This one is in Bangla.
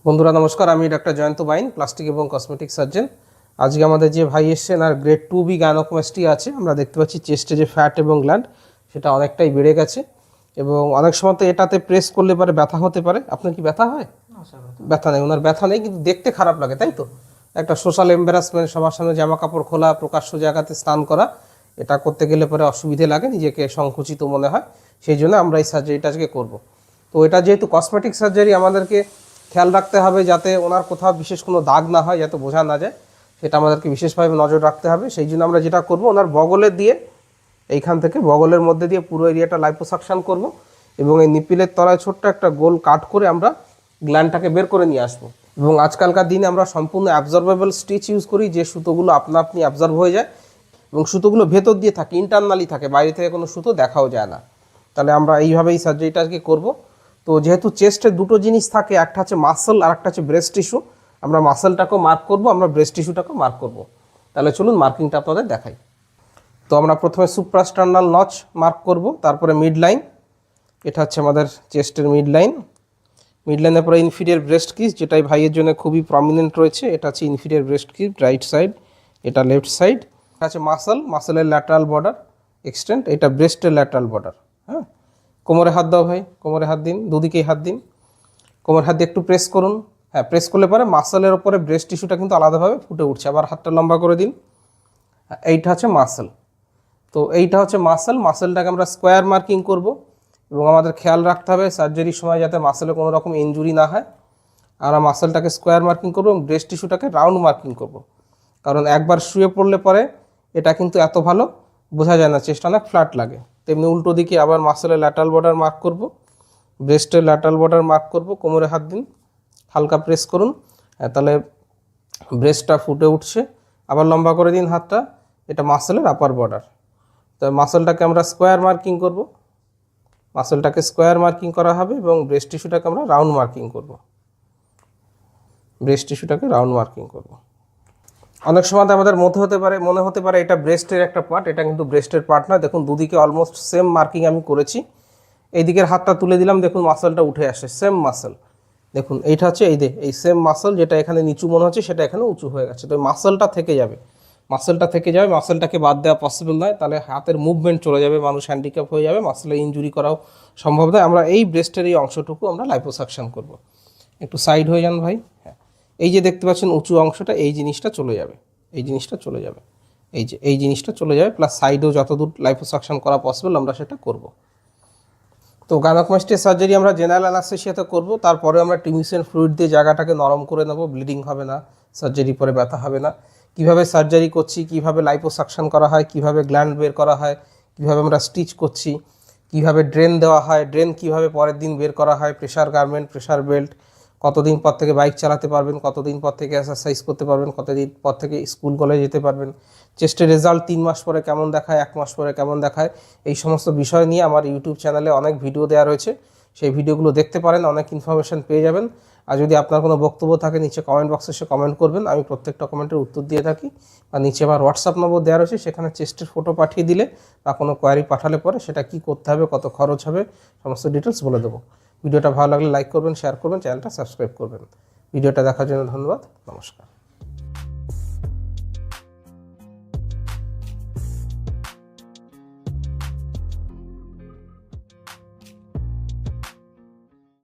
বন্ধুরা নমস্কার, আমি ডক্টর জয়ন্ত বাইন, প্লাস্টিক এবং কসমেটিক সার্জন। আজকে আমাদের যে ভাই এসছেন আর গ্রেড 2B গাইনোকোমাস্টি আছে, আমরা দেখতে পাচ্ছি চেস্টে যে ফ্যাট এবং গ্ল্যান্ড সেটা অনেকটাই বেড়ে গেছে এবং অনেক সময় তো এটাতে প্রেস করলে পরে ব্যথা হতে পারে। আপনার কি ব্যথা হয়? ব্যথা নেই, ওনার ব্যথা নেই, কিন্তু দেখতে খারাপ লাগে, তাই তো? একটা সোশ্যাল এম্বারাসমেন্ট, সবার সামনে জামা কাপড় খোলা, প্রকাশ্য জায়গাতে স্নান করা, এটা করতে গেলে পরে অসুবিধে লাগে, নিজেকে সংকুচিত মনে হয়। সেই জন্য আমরা এই সার্জারিটা আজকে করবো। তো এটা যেহেতু কসমেটিক সার্জারি, আমাদেরকে খেয়াল রাখতে হবে যাতে ওনার কোথাও বিশেষ কোনো দাগ না হয়, যাতে বোঝা না যায়, সেটা আমাদেরকে বিশেষভাবে নজর রাখতে হবে। সেই জন্য আমরা যেটা করব, ওনার বগলের দিয়ে, এইখান থেকে বগলের মধ্যে দিয়ে পুরো এরিয়াটা লাইপোসাকশন করব এবং এই নিপিলের তলায় ছোট্ট একটা গোল কাট করে আমরা গ্ল্যান্ডটাকে বের করে নিয়ে আসবো। এবং আজকালকার দিনে আমরা সম্পূর্ণ অ্যাবজর্বেবল স্টিচ ইউজ করি, যে সুতোগুলো আপনা আপনি অ্যাবজর্ব হয়ে যায় এবং সুতোগুলো ভেতর দিয়ে থাকে, ইন্টারনালি থাকে, বাইরে থেকে কোনো সুতো দেখাও যায় না। তাহলে আমরা এইভাবেই সার্জারিটা আজকে করবো। তো যেহেতু চেস্টে দুটো জিনিস থাকে, একটা হচ্ছে মাসল আর একটা হচ্ছে ব্রেস্ট টিস্যু, আমরা মাসলটাকেও মার্ক করব, আমরা ব্রেস্ট টিস্যুটাকেও মার্ক করব। তাহলে চলুন মার্কিংটা আপনাদের দেখাই। তো আমরা প্রথমে সুপ্রাস্টার্নাল নচ মার্ক করব, তারপরে মিড লাইন, এটা হচ্ছে আমাদের চেস্টের মিড লাইন। মিড লাইনের পরে ইনফিরিয়ার ব্রেস্ট কিস, যেটাই ভাইয়ের জন্য খুবই প্রমিনেন্ট রয়েছে, এটা হচ্ছে inferior breast kiss, right side, এটা লেফট সাইড। এটা আছে মাসলের ল্যাটারাল বর্ডার এক্সটেন্ড, এটা ব্রেস্টের ল্যাটারাল বর্ডার। হ্যাঁ, কোমরে হাত দাও ভাই, কোমরে হাত দিন, দুদিকেই হাত দিন, কোমরের হাত দিয়ে একটু প্রেস করুন। হ্যাঁ, প্রেস করলে পরে মাসলের ওপরে ব্রেস্ট টিস্যুটা কিন্তু আলাদাভাবে ফুটে উঠছে। আবার হাতটা লম্বা করে দিন। এইটা হচ্ছে মাসল। তো এইটা হচ্ছে মাসলটাকে আমরা স্কোয়ার মার্কিং করব এবং আমাদের খেয়াল রাখতে হবে সার্জারির সময় যাতে মাসলে কোনো রকম ইনজুরি না হয়। আমরা মাসলটাকে স্কোয়ার মার্কিং করব এবং ব্রেস্ট টিস্যুটাকে রাউন্ড মার্কিং করব, কারণ একবার শুয়ে পড়লে পরে এটা কিন্তু এত ভালো বোঝা যায় না, চেস্টটা অনেক ফ্ল্যাট লাগে। তেমনি উল্টো দিকে আবার মাসলের ল্যাটারাল বর্ডার মার্ক করব, ব্রেস্টের ল্যাটারাল বর্ডার মার্ক করব, কোমরে হাত দিন, হালকা প্রেস করুন। তাহলে ব্রেস্টটা ফুটে উঠছে। আবার লম্বা করে দিন হাতটা, এটা মাসলের আপার বর্ডার। তো মাসলটাকে আমরা স্কোয়ার মার্কিং করব, মাসলটাকে স্কোয়ার মার্কিং করা হবে এবং ব্রেস্ট টিস্যুটাকে আমরা রাউন্ড মার্কিং করব, ব্রেস্ট টিস্যুটাকে রাউন্ড মার্কিং করব। অনেক সময় আমাদের মনে হতে পারে এটা ব্রেস্টের একটা পার্ট, এটা কিন্তু ব্রেস্টের পার্ট না। দেখুন দুদিকে অলমোস্ট সেম মার্কিং আমি করেছি। এই দিকের হাতটা তুলে দিলাম, দেখুন মাসলটা উঠে আসে, সেম মাসল। দেখুন এইটা হচ্ছে এই সেম মাসল, যেটা এখানে নিচু মনে হচ্ছে সেটা এখানে উঁচু হয়ে গেছে। তো মাসলটা থেকে যাবে, মাসলটাকে বাদ দেওয়া পসিবল নয়, তাহলে হাতের মুভমেন্ট চলে যাবে, মানুষ হ্যান্ডিক্যাপ হয়ে যাবে, মাসলে ইনজুরি করাও সম্ভব নয়। আমরা এই ব্রেস্টের এই অংশটুকু আমরা লাইপোসাকশন করব। একটু সাইড হয়ে যান ভাই। হ্যাঁ, এই যে দেখতে পাচ্ছেন উঁচু অংশটা, এই জিনিসটা চলে যাবে, এই জিনিসটা চলে যাবে, এই জিনিসটা চলে যাবে, প্লাস সাইডেও যতদূর লাইপোসাকশন করা পসিবল আমরা সেটা করব। তো গাইনোকোমাস্টি সার্জারি আমরা জেনারেল অ্যানাস্থেসিয়াতে করব, তারপরে আমরা টিমিসিন ফ্লুইড দিয়ে জায়গাটাকে নরম করে নেব, ব্লিডিং হবে না, সার্জারি পরে ব্যথা হবে না। কিভাবে সার্জারি করছি, কিভাবে লাইপোসাকশন করা হয়, কিভাবে গ্ল্যান্ড বের করা হয়, কিভাবে আমরা স্টিচ করছি, কিভাবে ড্রেন দেওয়া হয়, ড্রেন কিভাবে পরের দিন বের করা হয়, প্রেশার গার্মেন্ট, প্রেশার বেল্ট, কতদিন পর থেকে বাইক চালাতে পারবেন, কতদিন পর থেকে এক্সারসাইজ করতে পারবেন, কতদিন পর থেকে স্কুল কলেজে যেতে পারবেন, চেস্টের রেজাল্ট 3 মাস পরে কেমন দেখায়, 1 মাস পরে কেমন দেখায়, এই সমস্ত বিষয় নিয়ে আমার ইউটিউব চ্যানেলে অনেক ভিডিও দেওয়া রয়েছে। সেই ভিডিওগুলো দেখতে পারেন, অনেক ইনফরমেশন পেয়ে যাবেন। আর যদি আপনার কোনো বক্তব্য থাকে নিচে কমেন্ট বক্সে এসে কমেন্ট করবেন, আমি প্রত্যেকটা কমেন্টের উত্তর দিয়ে থাকি। আর নিচে আমার হোয়াটসঅ্যাপ নম্বর দেওয়া রয়েছে, সেখানে চেস্টের ফটো পাঠিয়ে দিলে বা কোনো কোয়ারি পাঠালে পরে সেটা কী করতে হবে, কত খরচ হবে, সমস্ত ডিটেলস বলে দেবো। ভিডিওটা ভালো লাগলে লাইক করবেন, শেয়ার করবেন, চ্যানেলটা সাবস্ক্রাইব করবেন। ভিডিওটা দেখার জন্য ধন্যবাদ, নমস্কার।